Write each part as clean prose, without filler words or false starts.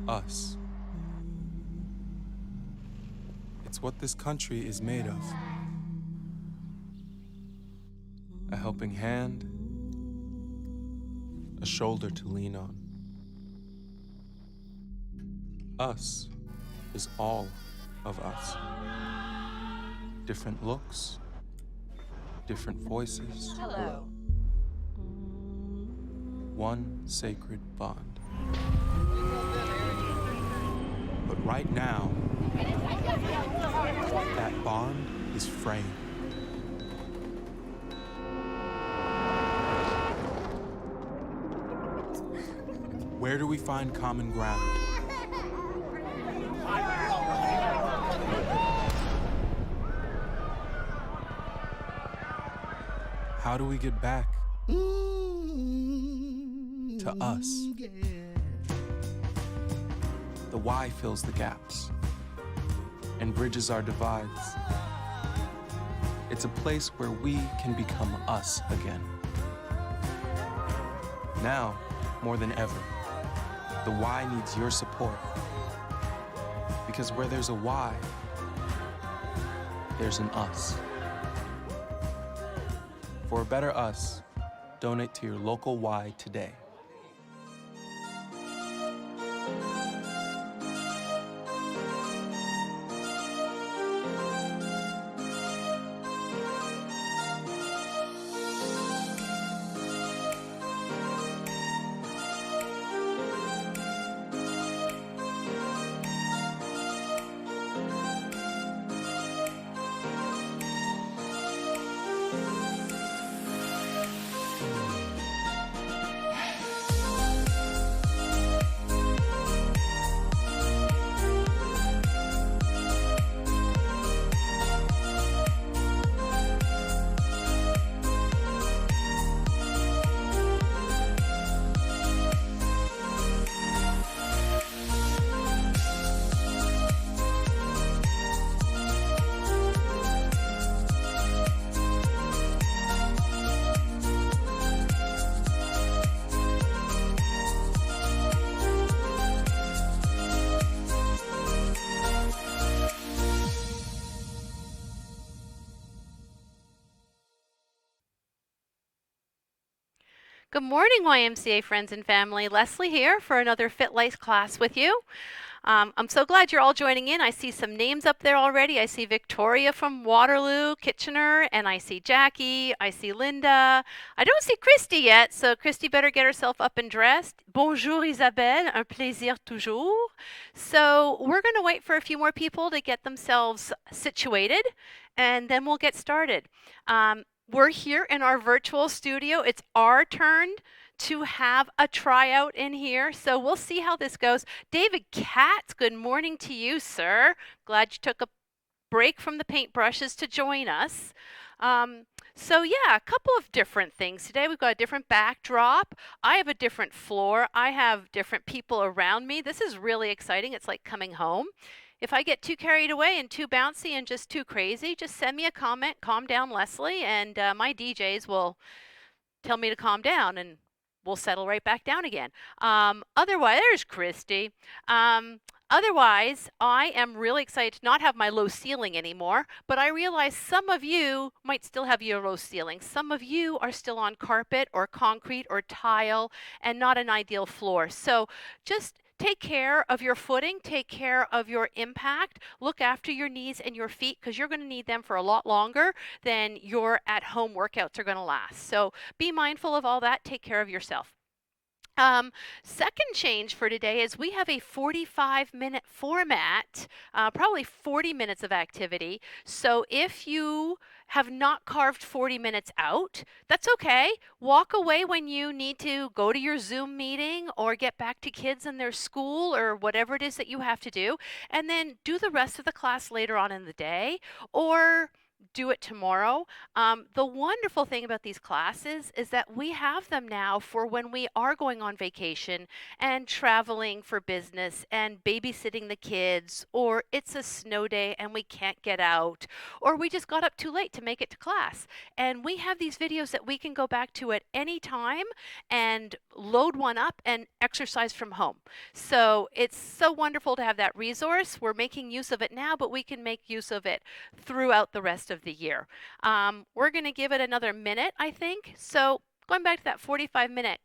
Us. It's what this country is made of. A helping hand, a shoulder to lean on. Us is all of us. Different looks, different voices. Hello. One sacred bond. But right now, that bond is fraying. Where do we find common ground? How do we get back to us? The why fills the gaps and bridges our divides. It's a place where we can become us again. Now, more than ever, the why needs your support. Because where there's a why, there's an us. For a better us, donate to your local why today. Good morning, YMCA friends and family. Leslie here for another Fit Life class with you. I'm so glad you're all joining in. I see some names up there already. I see Victoria from Waterloo, Kitchener, and I see Jackie. I see Linda. I don't see Christy yet, so Christy better get herself up and dressed. Bonjour Isabelle, un plaisir toujours. So we're going to wait for a few more people to get themselves situated, and then we'll get started. We're here in our virtual studio. It's our turn to have a tryout in here, so we'll see how this goes. David Katz, good morning to you, sir. Glad you took a break from the paintbrushes to join us. So yeah, a couple of different things today. We've got a different backdrop. I have a different floor. I have different people around me. This is really exciting. It's like coming home. If I get too carried away and too bouncy and just too crazy, just send me a comment, calm down, Leslie, and my DJs will tell me to calm down and we'll settle right back down again. Otherwise, there's Christy. Otherwise, I am really excited to not have my low ceiling anymore, but I realize some of you might still have your low ceiling. Some of you are still on carpet or concrete or tile and not an ideal floor. So just take care of your footing, take care of your impact, look after your knees and your feet because you're going to need them for a lot longer than your at-home workouts are going to last. So be mindful of all that, take care of yourself. Second change for today is we have a 45-minute format, probably 40 minutes of activity. So if you have not carved 40 minutes out, that's okay. Walk away when you need to go to your Zoom meeting or get back to kids in their school or whatever it is that you have to do, and then do the rest of the class later on in the day, or do it tomorrow. The wonderful thing about these classes is that we have them now for when we are going on vacation and traveling for business and babysitting the kids, or it's a snow day and we can't get out, or we just got up too late to make it to class. And we have these videos that we can go back to at any time and load one up and exercise from home. So it's so wonderful to have that resource. We're making use of it now, but we can make use of it throughout the rest of the year. We're going to give it another minute, I think. So going back to that 45-minute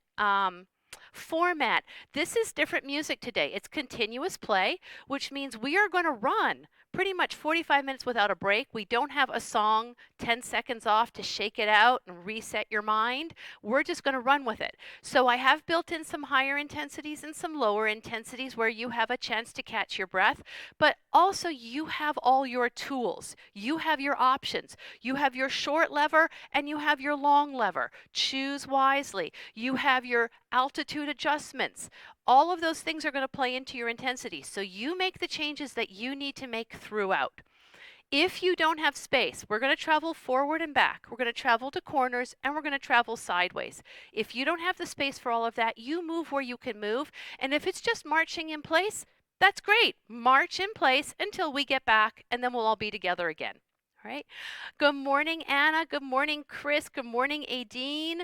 format, this is different music today. It's continuous play, which means we are going to run pretty much 45 minutes without a break. We don't have a song 10 seconds off to shake it out and reset your mind. We're just going to run with it. So I have built in some higher intensities and some lower intensities where you have a chance to catch your breath, but also you have all your tools. You have your options. You have your short lever and you have your long lever. Choose wisely. You have your altitude adjustments. All of those things are going to play into your intensity. So you make the changes that you need to make throughout. If you don't have space, we're going to travel forward and back. We're going to travel to corners and we're going to travel sideways. If you don't have the space for all of that, you move where you can move. And if it's just marching in place, that's great. March in place until we get back and then we'll all be together again. All right. Good morning, Anna. Good morning, Chris. Good morning, Aideen.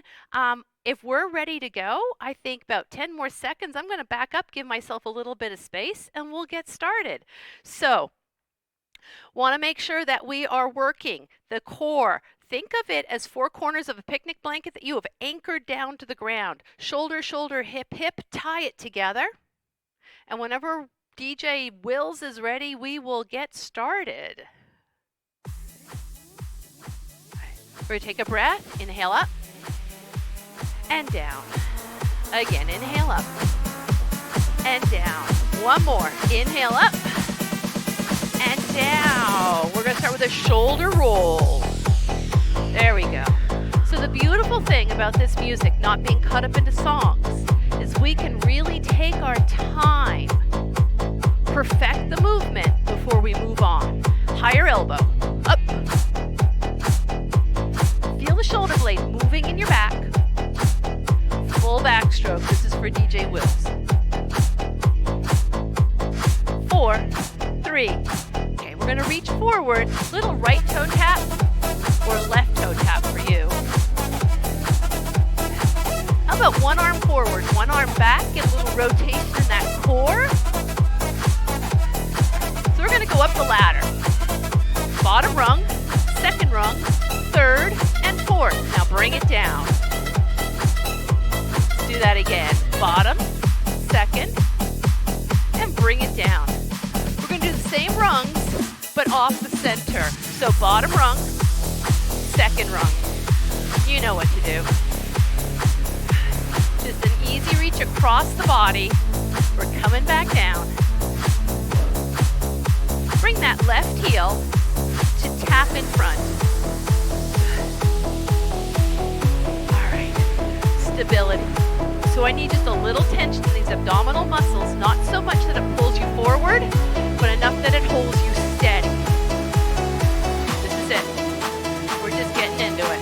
If we're ready to go, I think about 10 more seconds. I'm going to back up, give myself a little bit of space, and we'll get started. So, want to make sure that we are working the core. Think of it as four corners of a picnic blanket that you have anchored down to the ground. Shoulder, shoulder, hip, hip. Tie it together. And whenever DJ Wills is ready, we will get started. We're going to take a breath, inhale up, and down. Again, inhale up, and down. One more, inhale up, and down. We're going to start with a shoulder roll. There we go. So the beautiful thing about this music not being cut up into songs is we can really take our time, perfect the movement before we move on. Higher elbow, up. Feel the shoulder blade moving in your back. Full backstroke. This is for DJ Wills. 4, 3. Okay, we're going to reach forward. Little right toe tap or left toe tap for you. How about one arm forward, one arm back? Get a little rotation in that core. So we're going to go up the ladder. Bottom rung, second rung, third, and fourth. Now bring it down. Let's do that again. Bottom, second, and bring it down. We're going to do the same rungs, but off the center. So bottom rung, second rung. You know what to do. Just an easy reach across the body. We're coming back down. Bring that left heel to tap in front. Stability. So I need just a little tension in these abdominal muscles, not so much that it pulls you forward, but enough that it holds you steady. This is it. We're just getting into it.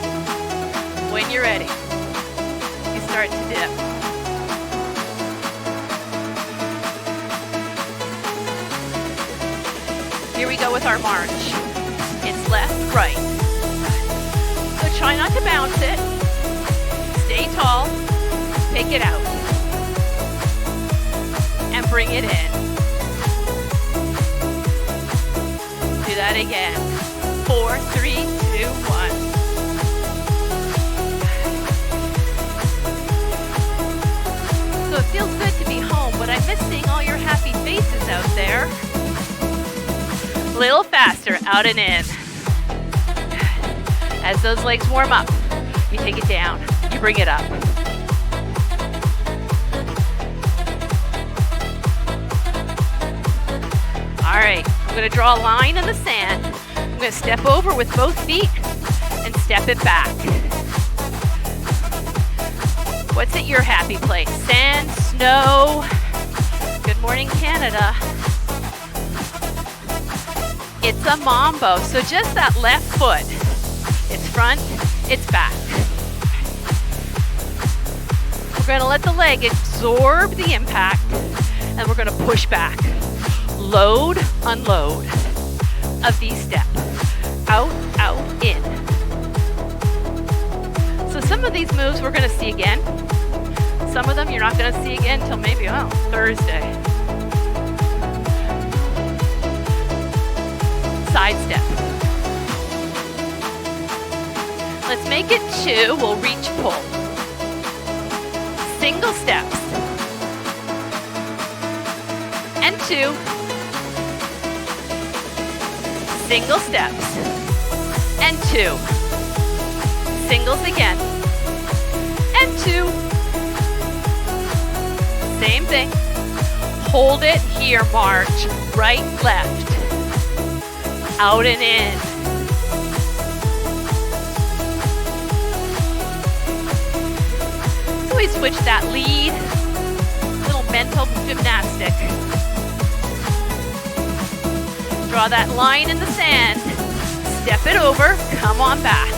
When you're ready, you start to dip. Here we go with our march. It's left, right. So try not to bounce it. Stay tall, pick it out, and bring it in. Do that again. 4, 3, 2, 1. So it feels good to be home, but I miss seeing all your happy faces out there. A little faster, out and in. As those legs warm up, you take it down. You bring it up. All right, I'm going to draw a line in the sand. I'm going to step over with both feet and step it back. What's at your happy place? Sand, snow. Good morning, Canada. It's a mambo. So just that left foot. It's front, it's back. We're gonna let the leg absorb the impact and we're gonna push back. Load, unload. A V-step. Out, out, in. So some of these moves we're gonna see again. Some of them you're not gonna see again until maybe, Thursday. Side step. Let's make it 2. We'll reach, pull. Single steps. And 2. Single steps. And 2. Singles again. And 2. Same thing. Hold it here, march. Right, left. Out and in. So we switch that lead. Little mental gymnastic. Draw that line in the sand. Step it over. Come on back.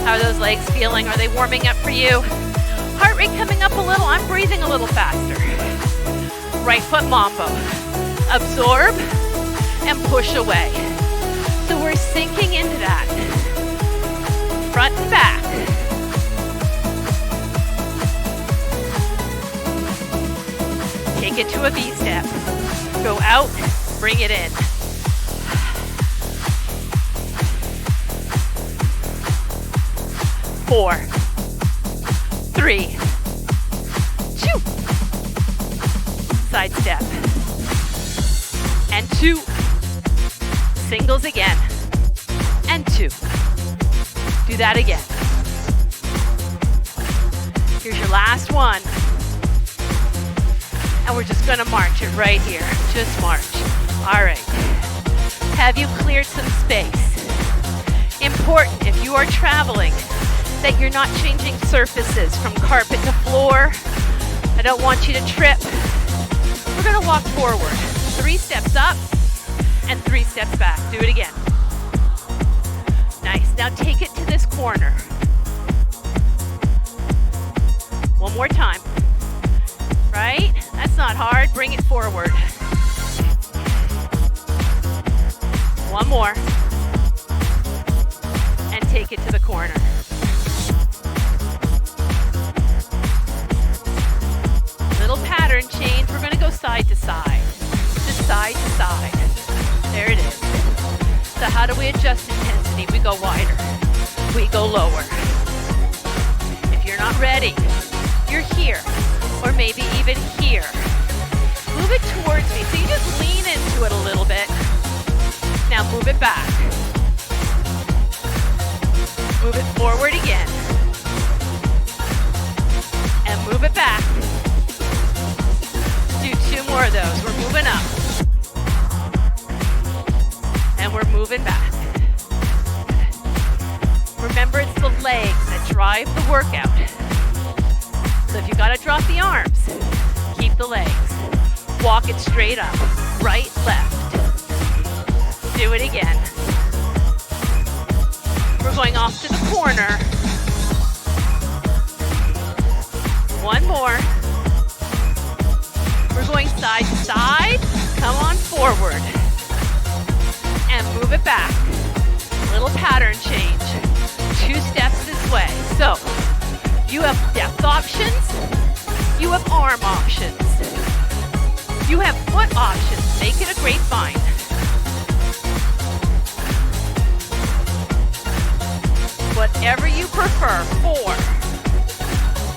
How are those legs feeling? Are they warming up for you? Heart rate coming up a little. I'm breathing a little faster. Right foot mambo. Absorb and push away. So we're sinking into that. Front and back. Take it to a V-step. Go out, bring it in. Four, 3, 2. Side step. And 2. Singles again. And 2. Do that again. Here's your last one. And we're just gonna march it right here. Just march. All right. Have you cleared some space? Important if you are traveling that you're not changing surfaces from carpet to floor. I don't want you to trip. We're gonna walk forward. 3 steps up and 3 steps back. Do it again. Nice. Now take it to this corner. One more time. Right? That's not hard. Bring it forward. One more. And take it to the corner. Little pattern change. We're going to go side to side. Just side to side. There it is. So how do we adjust intensity? We go wider. We go lower. If you're not ready, you're here. Or maybe even here. Move it towards me. So you just lean into it a little bit. Now move it back. Move it forward again. And move it back. Do 2 more of those. We're moving up. And we're moving back. Remember, it's the legs that drive the workout. So if you gotta drop the arms, keep the legs. Walk it straight up. Right, left. Do it again. We're going off to the corner. One more. We're going side to side. Come on forward. And move it back. Little pattern change. 2 steps this way. So, you have depth options. You have arm options. You have foot options. Make it a grapevine. Whatever you prefer. 4,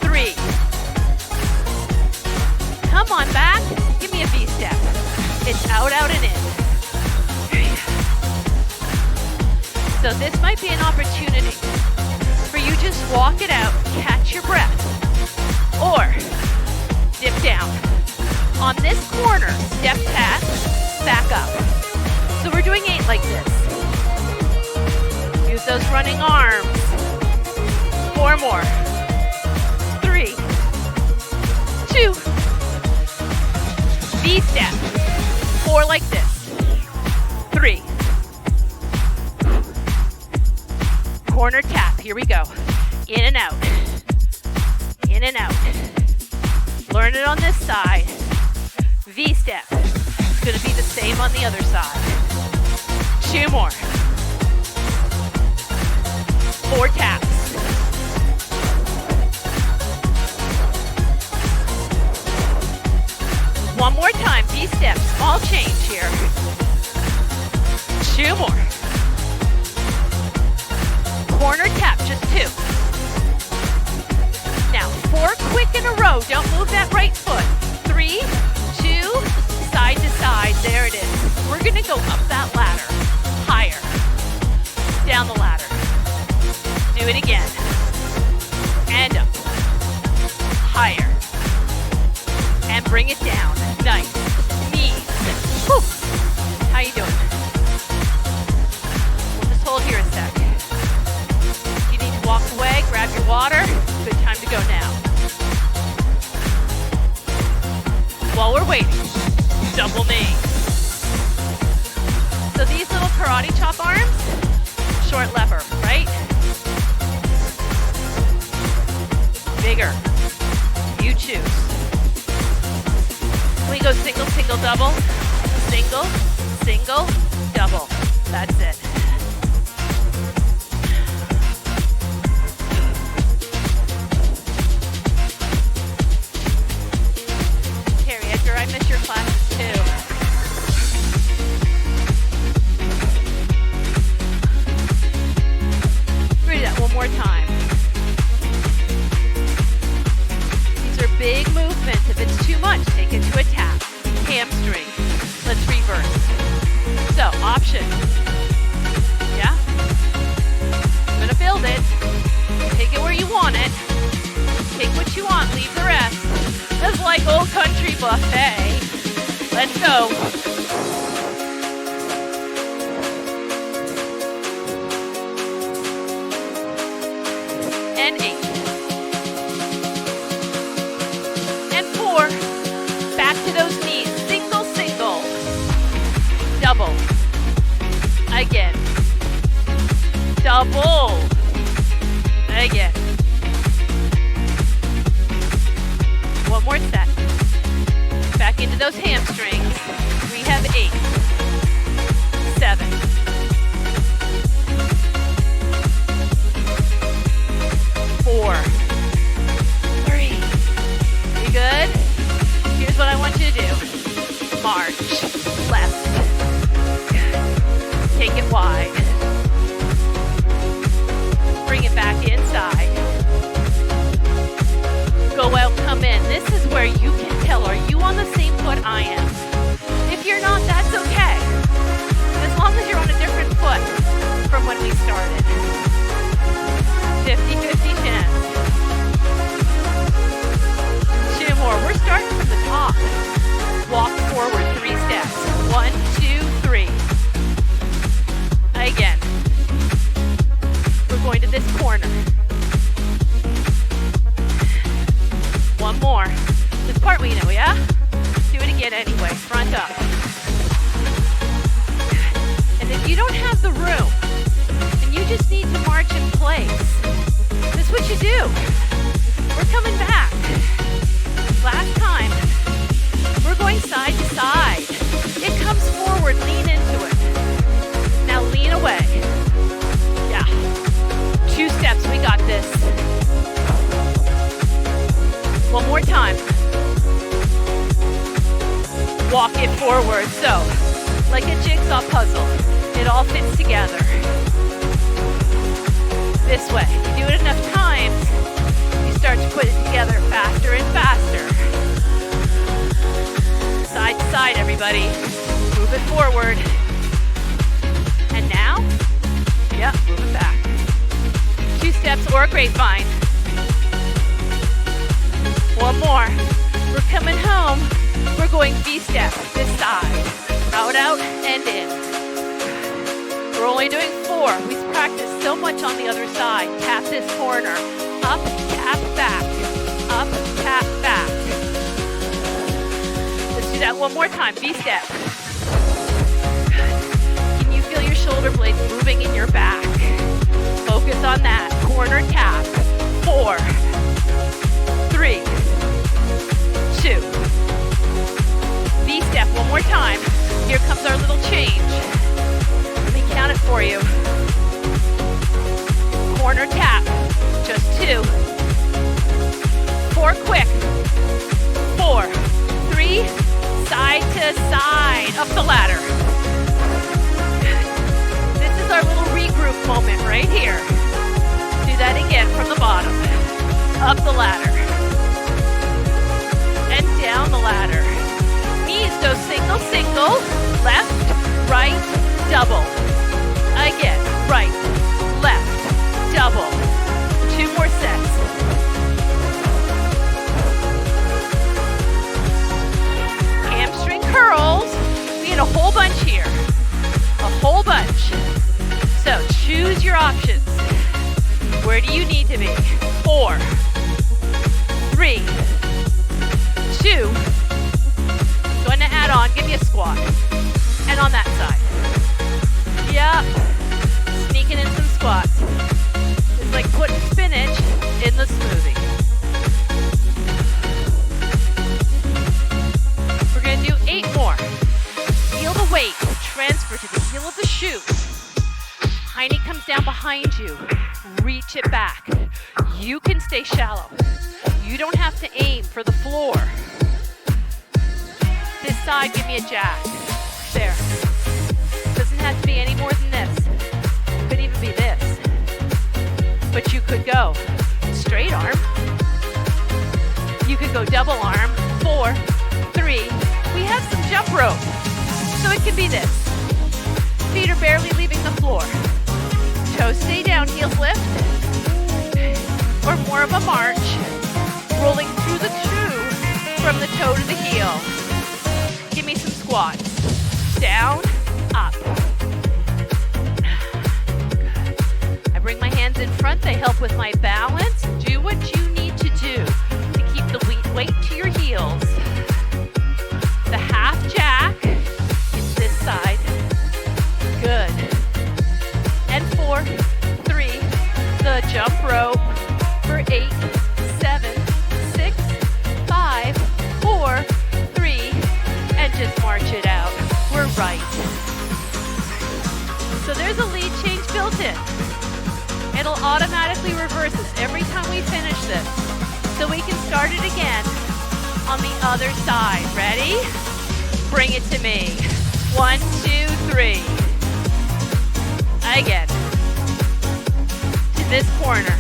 3. Come on back. Give me a V-step. It's out, out, and in. So this might be an opportunity for you just walk it out, catch your breath, or dip down. On this corner, step tap, back up. So we're doing 8 like this. Use those running arms. 4 more. 3, 2, like this. 3. Corner tap, here we go. In and out. In and out. Learn it on this side. V-step. It's gonna be the same on the other side. 2 more. 4 taps. One more time, V-step, small change here. 2 more. Corner tap, just 2. Now, 4 quick in a row. Don't move that right foot. 3, 2, side to side. There it is. We're gonna go up that ladder. Higher. Down the ladder. Do it again. And up. Higher. And bring it down. Nice. Knees. Whew. How you doing? We'll just hold here a sec. If you need to walk away, grab your water. Good time to go now. While we're waiting, double knee. So these little karate chop arms, short lever, right? Bigger. You choose. We go single, single, double, single, single, double. That's it. Carrie, Edgar, I miss your classes too. Read that one more time. These are big movements. If it's too much, take it to a tap. Hamstring. Let's reverse. So, option. Yeah? I'm gonna build it. Take it where you want it. Take what you want, leave the rest. It's like old country buffet. Let's go. And 8. And 4. Back to those knees. Single, single. Double. Again. Double. Again. One more set. Back into those hamstrings. We have 8. 7. 4. 3. You good? Here's what I want you to do. March. Left. Take it wide. Bring it back inside. Go out, come in. This is where you can tell, are you on the same foot I am? If you're not, that's okay. As long as you're on a different foot from when we started. 50-50 chance. 2 more. We're starting from the top. Walk forward 3 steps. 1, 2, 3. Again. We're going to this corner. One more. This part we know, yeah? Do it again anyway. Front up. And if you don't have the room, and you just need to march in place, this is what you do. We're coming back. Last time, we're going side to side. It comes forward, lean into it. Now lean away. Yeah. 2 steps, we got this. One more time. Walk it forward. So, like a jigsaw puzzle, it all fits together. This way. You do it enough times, you start to put it together faster and faster. Side to side, everybody. Move it forward. And now, yep, move it back. 2 steps or a grapevine. One more. We're coming home. We're going V-step this side. Out, out, and in. We're only doing 4. We practiced so much on the other side. Tap this corner. Up, tap, back. Up, tap, back. Let's do that one more time. V-step. circulates moving in your back. Focus on that. Corner tap. 4, 3, 2. V-step one more time. Here comes our little change. Let me count it for you. Corner tap. Just 2. 4 quick. 4, 3, side to side. Up the ladder. This is our little regroup moment right here. Do that again from the bottom. Up the ladder. And down the ladder. Knees go single, single. Left, right, double. Again, right, left, double. 2 more sets. Hamstring curls. We had a whole bunch here. A whole bunch. So choose your options. Where do you need to be? 4, 3, 2. Going to add on, give me a squat. And on that side. Yep. Sneaking in some squats. It's like putting spinach in the smoothie. We're going to do 8 more. Feel the weight transfer to the heel of the shoe. Hiney comes down behind you. Reach it back. You can stay shallow. You don't have to aim for the floor. This side, give me a jack. There. Doesn't have to be any more than this. It could even be this. But you could go straight arm. You could go double arm. 4, 3. We have some jump rope. So it could be this. Feet are barely leaving the floor. Toes stay down, heels lift. Or more of a march. Rolling through the shoe from the toe to the heel. Give me some squats. Down, up. I bring my hands in front. They help with my balance. Do what you need to do to keep the weight to your heels. The half jack is this side. Good. And 4, 3. The jump rope for 8, 7, 6, 5, 4, 3. And just march it out. We're right. So there's a lead change built in. It'll automatically reverse us every time we finish this. So we can start it again on the other side. Ready? Bring it to me. 1, 2, 3. Again. To this corner.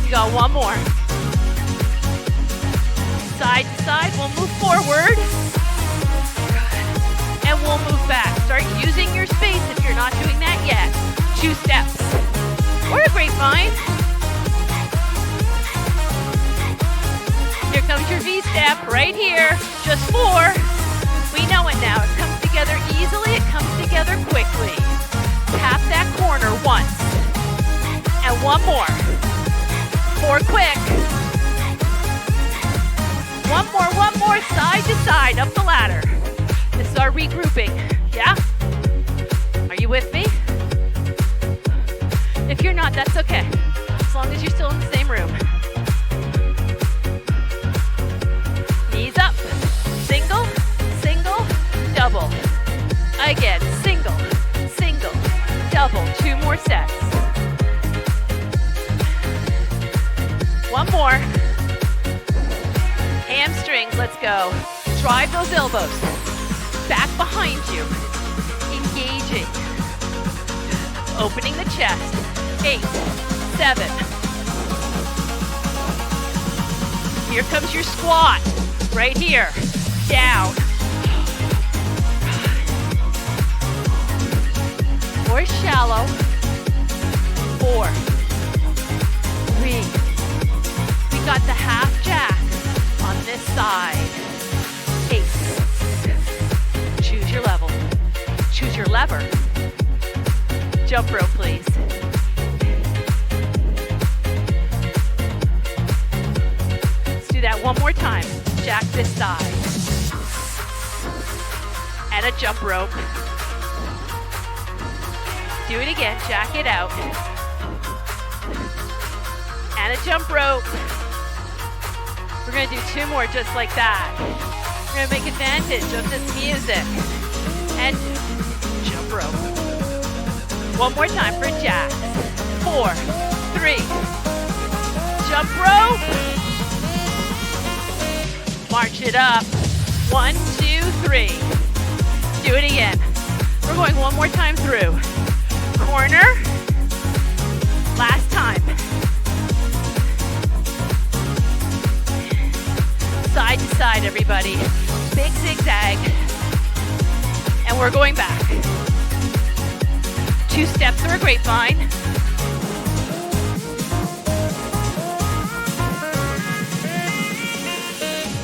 You got one more. Side to side, we'll move forward. And we'll move back. Start using your space if you're not doing that yet. 2 steps. Or a grapevine. Here comes your V-step right here. Just 4. We know it now. It comes together easily. It comes together quickly. Tap that corner once. And one more. 4 quick. One more, side to side, up the ladder. This is our regrouping, yeah? Are you with me? If you're not, that's okay. As long as you're still in the same room. Knees up. Single, single, double. Again, single, single, double. 2 more sets. One more. Hamstrings, let's go. Drive those elbows. Back behind you. Engaging. Opening the chest. 8, 7. Here comes your squat. Right here. Down. More shallow. 4, 3. We got the half jack on this side. 8. Choose your level. Choose your lever. Jump rope, please. Let's do that one more time. Jack this side. And and a jump rope. Do it again, jack it out. And a jump rope. We're gonna do 2 more just like that. We're gonna make advantage of this music. And jump rope. 1 more time for jacks. 4, 3, jump rope. March it up. 1, 2, 3. Do it again. We're going 1 more time through. Corner. Last time. Side to side, everybody. Big zigzag. And we're going back. 2 steps through a grapevine.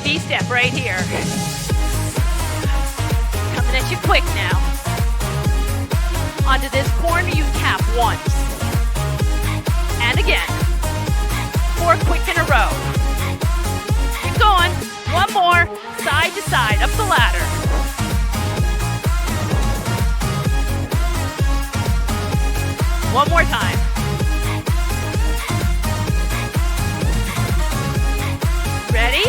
V-step right here. Coming at you quick now. Onto this corner, you tap once. And again. 4 quick in a row. Keep going. 1 more. Side to side, up the ladder. One more time. Ready?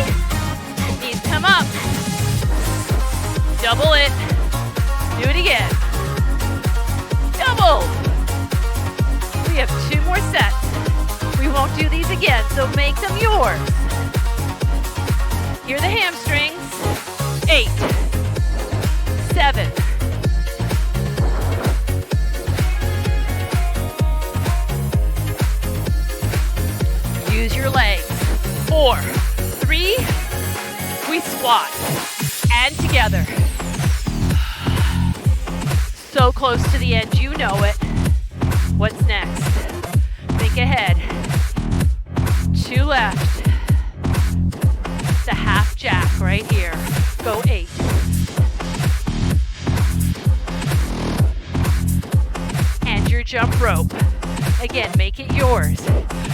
Knees come up. Double it. Do it again. Double. We have 2 more sets. We won't do these again, so make them yours. Here are the hamstrings. 8, 7, 4, 3, we squat and together. So close to the end, you know it. What's next? Think ahead. 2 left. The half jack right here. Go 8. And your jump rope. Again, make it yours.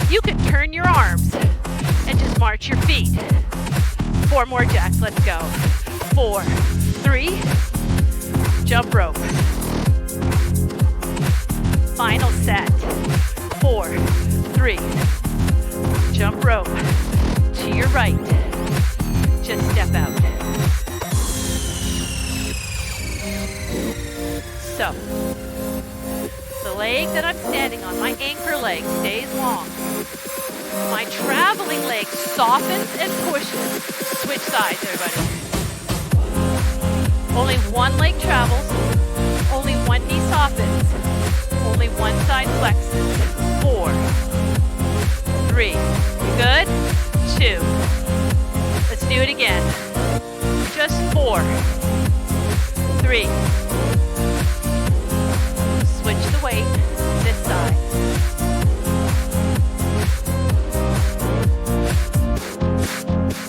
You can turn your arms and just march your feet. 4 more jacks, let's go. 4, 3, jump rope. Final set. 4, 3, jump rope. To your right, just step out. So, the leg that I'm standing on, my anchor leg, stays long. My traveling leg softens and pushes. Switch sides, everybody. Only one leg travels. Only one knee softens. Only one side flexes. 4, 3. Good? 2. Let's do it again. Just 4, 3. Switch the weight. This side.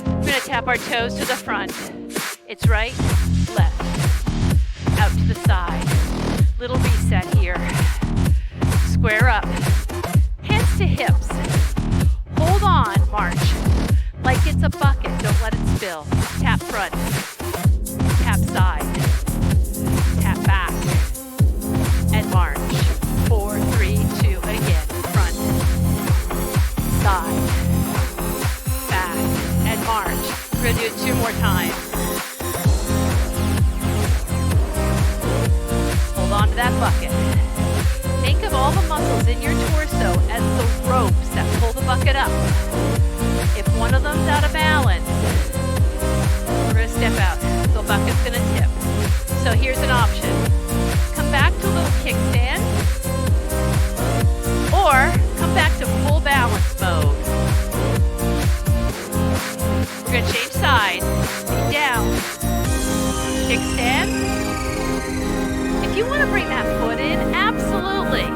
We're going to tap our toes to the front. It's right, left, out to the side. Little reset here. Square up. Hands to hips. Hold on, march. Like it's a bucket, don't let it spill. Tap front. Tap side. Tap back. And march. 4, 3, 2, again. Front. Side. Back. And march. We're going to do it 2 more times. Hold on to that bucket. Think of all the muscles in your torso as the ropes that pull the bucket up. If one of them's out of balance, we're going to step out. The bucket's going to tip. So here's an option. Come back to a little kickstand, or come back to full balance mode. We're going to change sides. Feet down. Kickstand. If you want to bring that foot in, absolutely.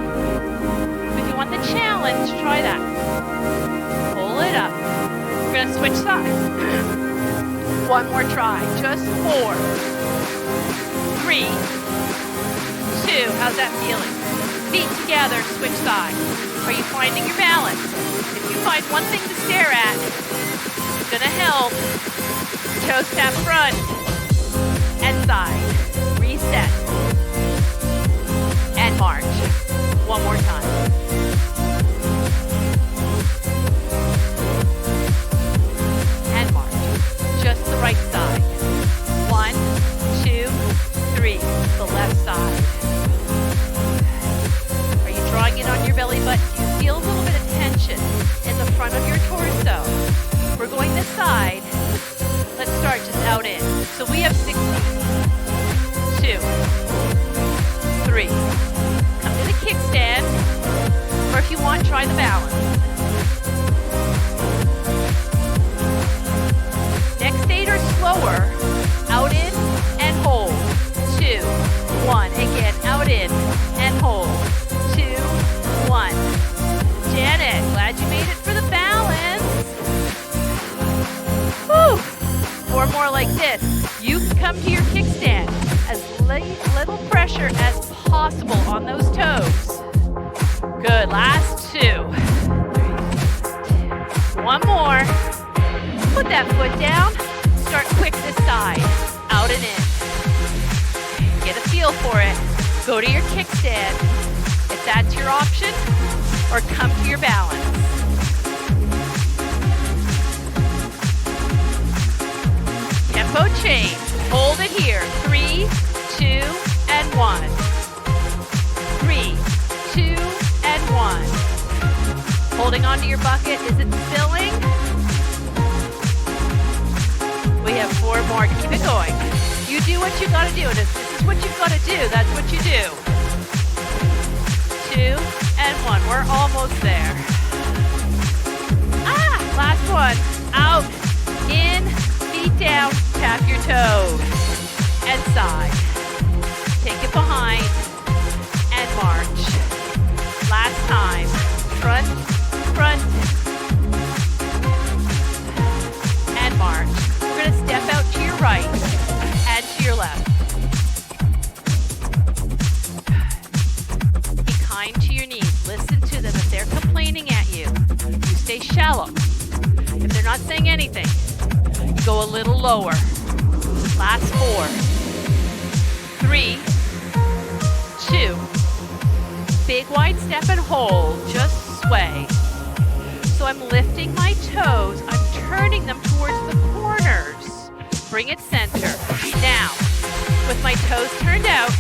If you want the challenge, try that. Pull it up. We're going to switch sides. 1 more try. Just 4, 3, 2. How's that feeling? Feet together, switch sides. Are you finding your balance? If you find one thing to stare at, it's going to help. Toes tap front and side. set, and march. One more time. And march. Just the right side. 1, 2, 3. The left side. Are you drawing in on your belly button? Do you feel a little bit of tension in the front of your torso? We're going this side. Let's start just out in. So we have 60. 2, 3. Come to the kickstand. Or if you want, try the balance. Next 8 or slower. Out in and hold. 2, 1. Again, out in and hold. 2, 1. Janet, glad you made it for the balance. Whew. 4 more like this. You can come to your kickstand. As little pressure as possible on those toes. Good, last 2. 1 more. Put that foot down. Start quick this side. Out and in. Get a feel for it. Go to your kickstand if that's your option, or come to your balance. Tempo change. Hold it here. 3, 2, and 1. 3, 2, and 1. Holding onto your bucket. Is it filling? We have 4 more. Keep it going. You do what you gotta do. And if this is what you've gotta do, that's what you do. 2 and 1. We're almost there. Last one. Out, in, feet down, tap your toes. And side. Take it behind and march. Last time. Front, front, and march. We're going to step out to your right and to your left. Be kind to your knees. Listen to them. If they're complaining at you, you stay shallow. If they're not saying anything, you go a little lower. Last 4, 3, 2. Big wide step and hold. Just sway. So I'm lifting my toes. I'm turning them towards the corners. Bring it center. Now, with my toes turned out,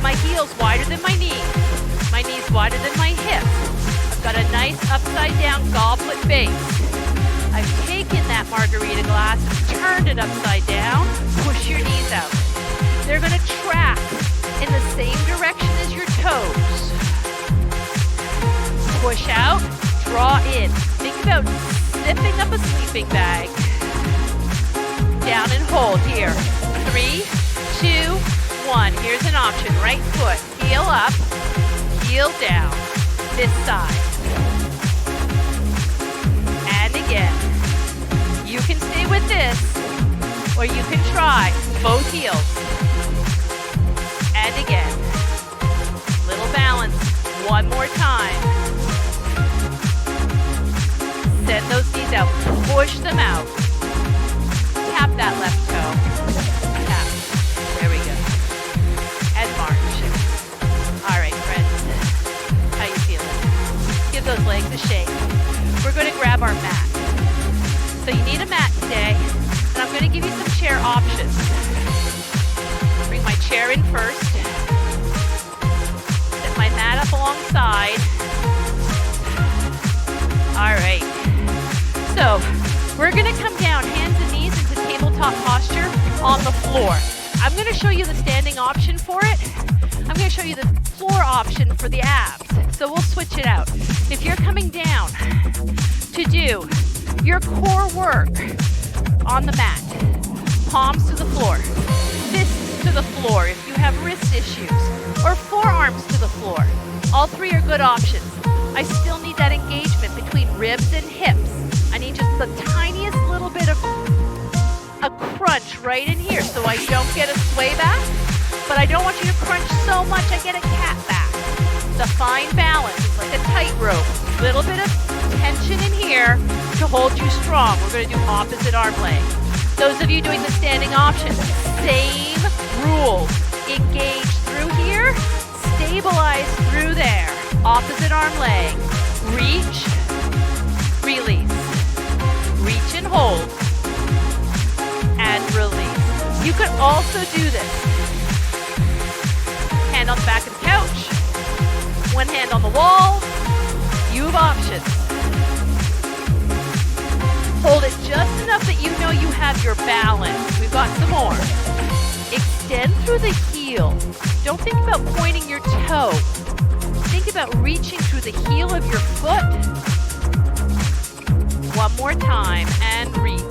my heels wider than my knees wider than my hips. I've got a nice upside down goblet base. I've taken that margarita glass and turned it upside down. Push your knees out. They're going to track in the same direction as your toes. Push out, draw in. Think about zipping up a sleeping bag. Down and hold here. 3, 2, 1. Here's an option. Right foot. Heel up, heel down. This side. And again. You can stay with this, or you can try both heels. And again. Little balance. One more time. Send those knees out. Push them out. Tap that left toe. Tap. There we go. And march. All right, friends. How you feeling? Give those legs a shake. We're going to grab our mat. So you need a mat today, and I'm going to give you some chair options. Bring my chair in first. Set my mat up alongside. All right. So we're going to come down, hands and knees into tabletop posture on the floor. I'm going to show you the standing option for it. I'm going to show you the floor option for the abs. So we'll switch it out. If you're coming down to do your core work on the mat, palms to the floor, fists to the floor if you have wrist issues, or forearms to the floor. All 3 are good options. I still need that engagement between ribs and hips. I need just the tiniest little bit of a crunch right in here so I don't get a sway back, but I don't want you to crunch so much I get a cat back. It's a fine balance. It's like a tightrope. Little bit of tension in here to hold you strong. We're going to do opposite arm leg. Those of you doing the standing option, same rules. Engage through here, stabilize through there. Opposite arm leg. Reach, release. Reach and hold. And release. You could also do this. Hand on the back of the couch. One hand on the wall. You have options. Hold it just enough that you know you have your balance. We've got some more. Extend through the heel. Don't think about pointing your toe. Think about reaching through the heel of your foot. One more time and reach.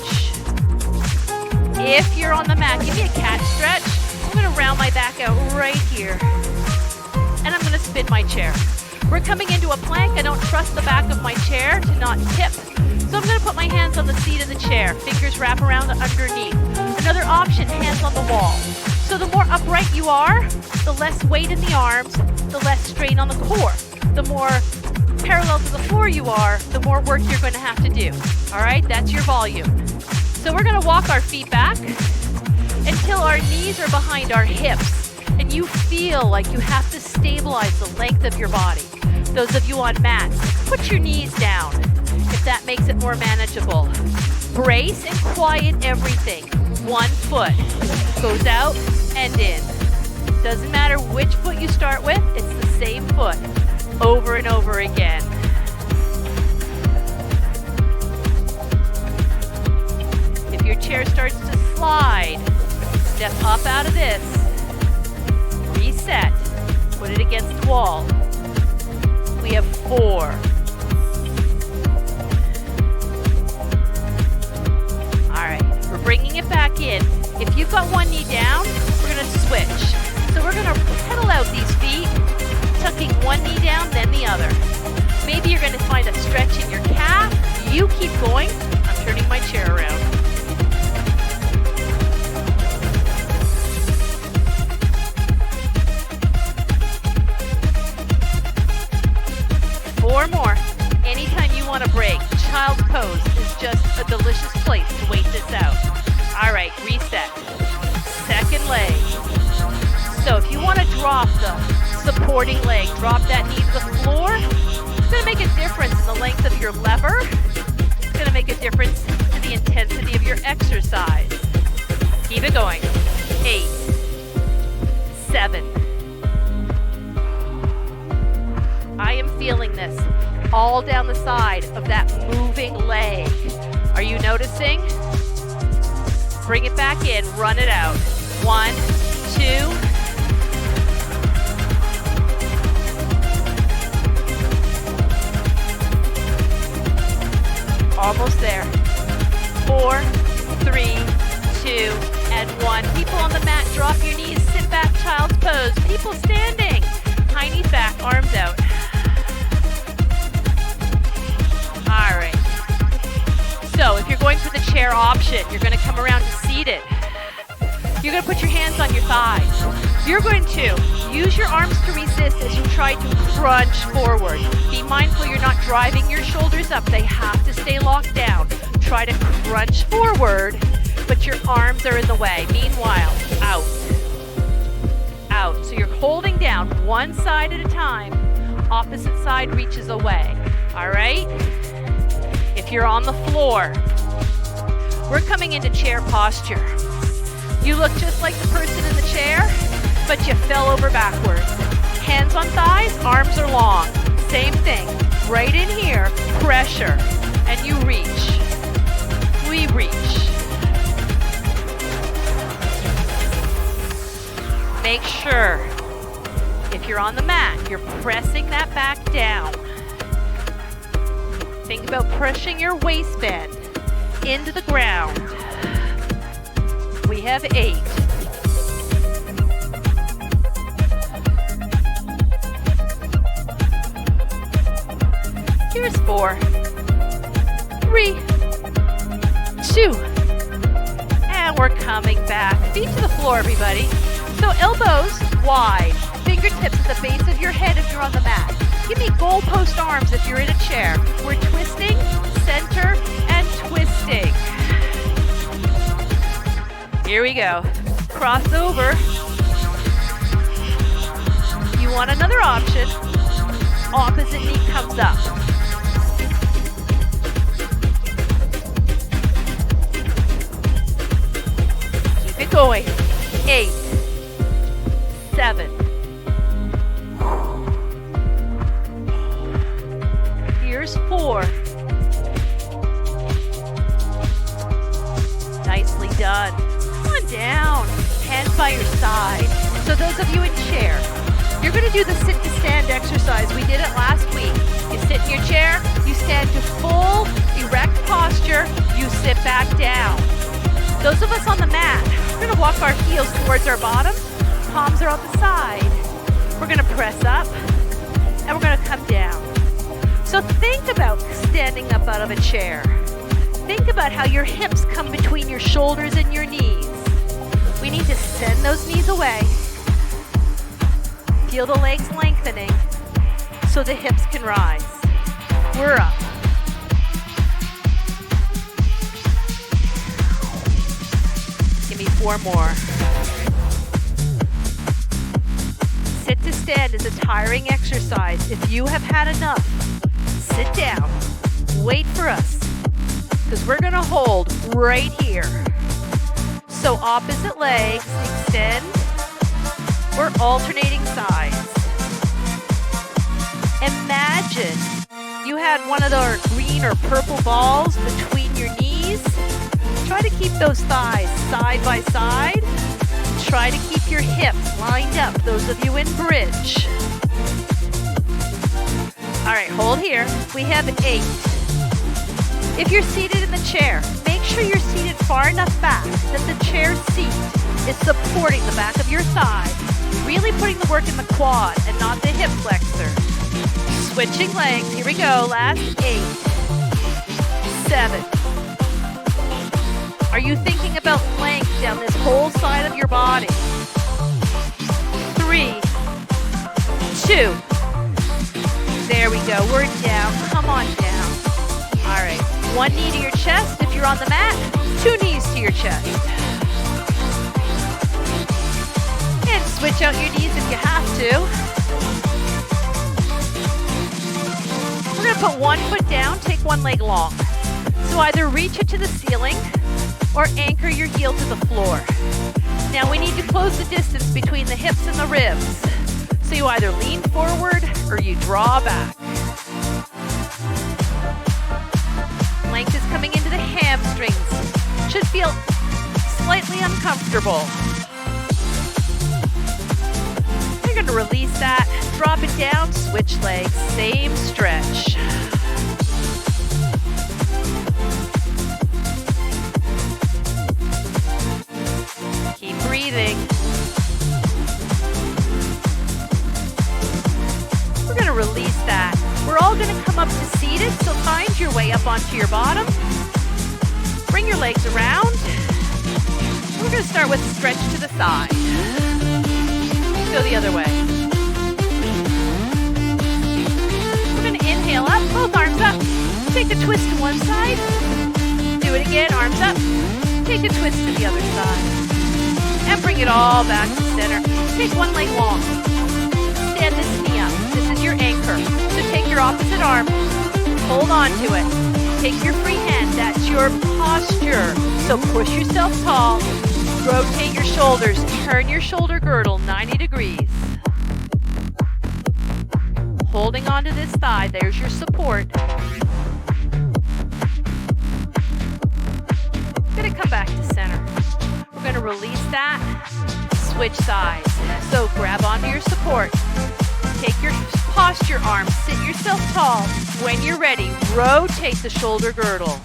If you're on the mat, give me a cat stretch. I'm going to round my back out right here. And I'm going to spin my chair. We're coming into a plank. I don't trust the back of my chair to not tip. So I'm going to put my hands on the seat of the chair. Fingers wrap around underneath. Another option, hands on the wall. So the more upright you are, the less weight in the arms, the less strain on the core. The more parallel to the floor you are, the more work you're going to have to do. All right, that's your volume. So we're going to walk our feet back until our knees are behind our hips. And you feel like you have to stabilize the length of your body. Those of you on mats, put your knees down if that makes it more manageable. Brace and quiet everything. One foot goes out and in. Doesn't matter which foot you start with, it's the same foot over and over again. If your chair starts to slide, step up out of this. Reset. Put it against the wall. We have 4. Alright, we're bringing it back in. If you've got one knee down, we're going to switch. So we're going to pedal out these feet, tucking one knee down, then the other. Maybe you're going to find a stretch in your calf. You keep going. I'm turning my chair around. Four more. Anytime you want to break, child's pose is just a delicious place to wait this out. All right, reset. Second leg. So if you want to drop the supporting leg, drop that knee to the floor. It's going to make a difference in the length of your lever. It's going to make a difference in the intensity of your exercise. Keep it going. 8, 7. I am feeling this all down the side of that moving leg. Are you noticing? Bring it back in, run it out. 1, 2. Almost there. 4, 3, 2, and 1. People on the mat, drop your knees, sit back, child's pose. People standing, high knees back, arms out. All right. So if you're going for the chair option, you're going to come around to seated. You're going to put your hands on your thighs. You're going to use your arms to resist as you try to crunch forward. Be mindful you're not driving your shoulders up. They have to stay locked down. Try to crunch forward, but your arms are in the way. Meanwhile, out. Out. So you're holding down one side at a time. Opposite side reaches away. All right? If you're on the floor, we're coming into chair posture. You look just like the person in the chair, but you fell over backwards. Hands on thighs, arms are long. Same thing. Right in here, pressure, and you reach. We reach. Make sure, if you're on the mat, you're pressing that back down. Think about pushing your waistband into the ground. We have 8. Here's 4, 3, 2, and we're coming back. Feet to the floor, everybody. So elbows wide, fingertips at the base of your head if you're on the mat. Give me goalpost arms if you're in a chair. We're twisting, center, and twisting. Here we go. Cross over. you want another option, opposite knee comes up. Keep it going. 8, 7. Here's 4. Nicely done. Come on down. Hands by your side. So those of you in chair, you're going to do the sit to stand exercise. We did it last week. You sit in your chair, you stand to full erect posture, you sit back down. Those of us on the mat, we're going to walk our heels towards our bottom. Palms are on the side. We're going to press up and we're going to come down. So think about standing up out of a chair. Think about how your hips come between your shoulders and your knees. We need to send those knees away. Feel the legs lengthening so the hips can rise. We're up. Give me 4 more. Sit to stand is a tiring exercise. If you have had enough, sit down. Wait for us, because we're going to hold right here. So opposite legs extend. We're alternating sides. Imagine you had one of those green or purple balls between your knees. Try to keep those thighs side by side. Try to keep your hips lined up, those of you in bridge. All right, hold here. We have 8. If you're seated in the chair, make sure you're seated far enough back that the chair seat is supporting the back of your thigh, really putting the work in the quad and not the hip flexor. Switching legs, here we go, last 8, 7. Are you thinking about length down this whole side of your body? 3, 2. There we go, we're down, come on down. All right, 1 knee to your chest if you're on the mat, 2 knees to your chest. And switch out your knees if you have to. We're gonna put 1 foot down, take 1 leg long. So either reach it to the ceiling or anchor your heel to the floor. Now we need to close the distance between the hips and the ribs. So you either lean forward or you draw back. Length is coming into the hamstrings. Should feel slightly uncomfortable. You're going to release that, drop it down, switch legs, same stretch. Keep breathing. We're going to release that. We're all going to come up to seated, so find your way up onto your bottom. Bring your legs around. We're going to start with a stretch to the side. Go the other way. We're going to inhale up, both arms up. Take a twist to one side. Do it again, arms up. Take a twist to the other side. And bring it all back to center. Take 1 leg long. Stand this knee up. This is your anchor. So take your opposite arm. Hold on to it. Take your free hand. That's your posture. So push yourself tall. Rotate your shoulders. Turn your shoulder girdle 90 degrees. Holding onto this thigh. There's your support. Going to come back to center. We're going to release that. Switch sides. So grab onto your support. Take your posture arm. Sit yourself tall. When you're ready, rotate the shoulder girdle.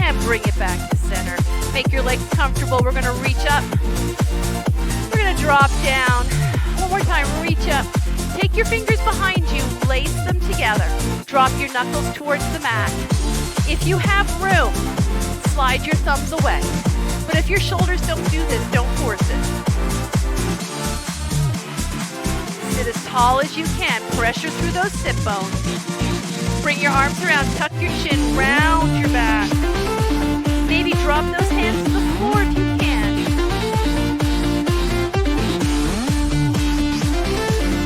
And bring it back to center. Make your legs comfortable. We're going to reach up. We're going to drop down. One more time, reach up. Take your fingers behind you, lace them together. Drop your knuckles towards the mat. If you have room, slide your thumbs away. But if your shoulders don't do this, don't force it. Sit as tall as you can. Pressure through those sit bones. Bring your arms around, tuck your chin, round your back. Maybe Drop those hands to the floor if you can.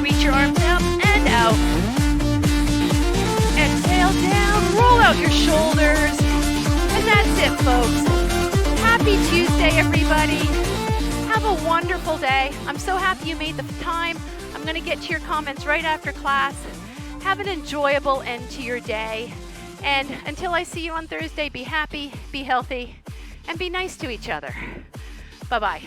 Reach your arms out and out. Exhale down, roll out your shoulders. And that's it, folks. Happy Tuesday, everybody. Have a wonderful day. I'm so happy you made the time. I'm going to get to your comments right after class. Have an enjoyable end to your day. And until I see you on Thursday, be happy, be healthy, and be nice to each other. Bye-bye.